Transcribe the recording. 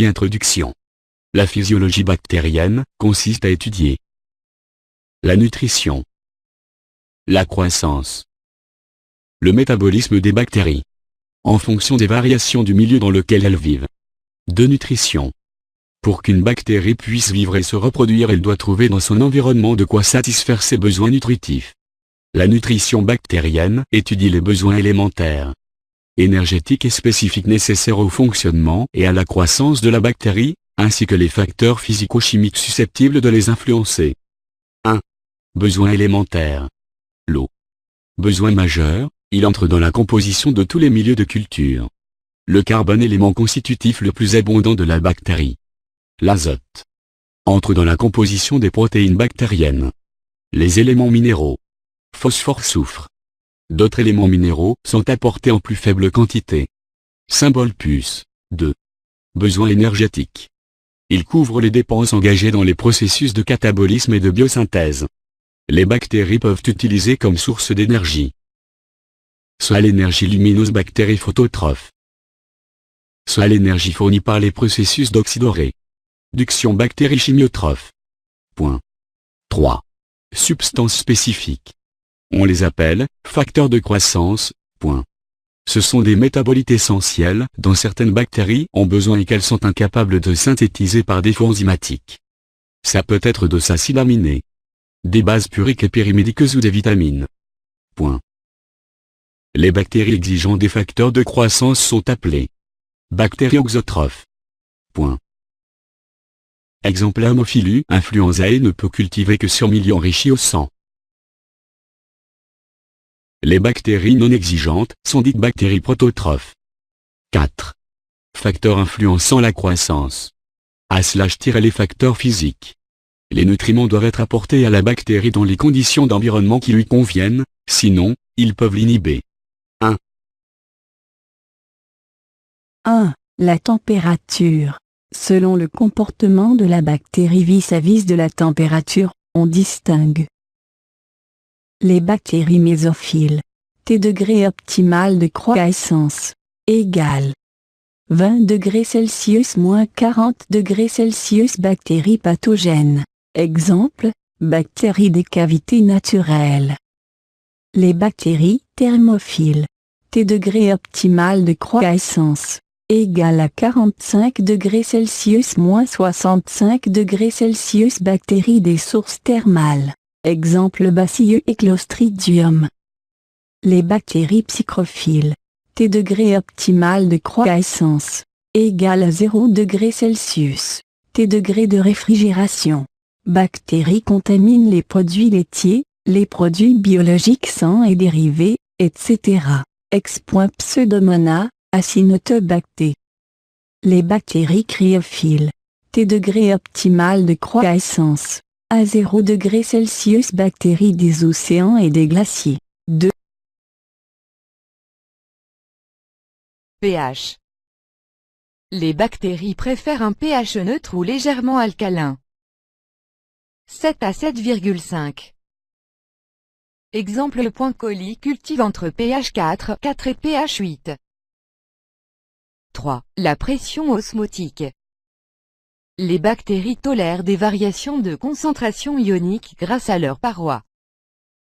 Introduction. La physiologie bactérienne consiste à étudier la nutrition, la croissance, le métabolisme des bactéries, en fonction des variations du milieu dans lequel elles vivent. De nutrition. Pour qu'une bactérie puisse vivre et se reproduire, elle doit trouver dans son environnement de quoi satisfaire ses besoins nutritifs. La nutrition bactérienne étudie les besoins élémentaires, énergétiques et spécifiques nécessaires au fonctionnement et à la croissance de la bactérie, ainsi que les facteurs physico-chimiques susceptibles de les influencer. 1. Besoins élémentaires. L'eau. Besoin majeur, il entre dans la composition de tous les milieux de culture. Le carbone, élément constitutif le plus abondant de la bactérie. L'azote entre dans la composition des protéines bactériennes. Les éléments minéraux. Phosphore, soufre. D'autres éléments minéraux sont apportés en plus faible quantité. Symbole +. 2. Besoins énergétiques. Il couvre les dépenses engagées dans les processus de catabolisme et de biosynthèse. Les bactéries peuvent utiliser comme source d'énergie soit l'énergie lumineuse bactérie phototrophe, soit l'énergie fournie par les processus d'oxydoréduction bactérie chimiotrophe. Point. 3. Substances spécifiques. On les appelle facteurs de croissance. Point. Ce sont des métabolites essentiels dont certaines bactéries ont besoin et qu'elles sont incapables de synthétiser par défaut enzymatique. Ça peut être de acides aminés, des bases puriques et pyrimédiques ou des vitamines. Point. Les bactéries exigeant des facteurs de croissance sont appelées bactéries auxotrophes. Point. Exemple Haemophilus influenzae ne peut cultiver que sur milieu enrichi au sang. Les bactéries non exigeantes sont dites bactéries prototrophes. 4. Facteurs influençant la croissance. Les facteurs physiques. Les nutriments doivent être apportés à la bactérie dans les conditions d'environnement qui lui conviennent, sinon, ils peuvent l'inhiber. 1. La température. Selon le comportement de la bactérie vis-à-vis de la température, on distingue les bactéries mésophiles. T degré optimal de croissance égale 20 degrés Celsius moins 40 degrés Celsius. Bactéries pathogènes. Exemple, bactéries des cavités naturelles. Les bactéries thermophiles. T degré optimal de croissance égale à 45 degrés Celsius moins 65 degrés Celsius. Bactéries des sources thermales. Exemple Bacillus et Clostridium. Les bactéries psychrophiles. T degré optimal de croissance égale à 0 degrés Celsius. T degré de réfrigération. Bactéries contaminent les produits laitiers, les produits biologiques sains et dérivés, etc. Pseudomonas, Acinetobacter. Les bactéries cryophiles. T degré optimal de croissance à 0 degrés Celsius. Bactéries des océans et des glaciers. 2. pH. Les bactéries préfèrent un pH neutre ou légèrement alcalin. 7 à 7,5. Exemple le point coli cultive entre pH 4 et pH 8. 3. La pression osmotique. Les bactéries tolèrent des variations de concentration ionique grâce à leurs parois.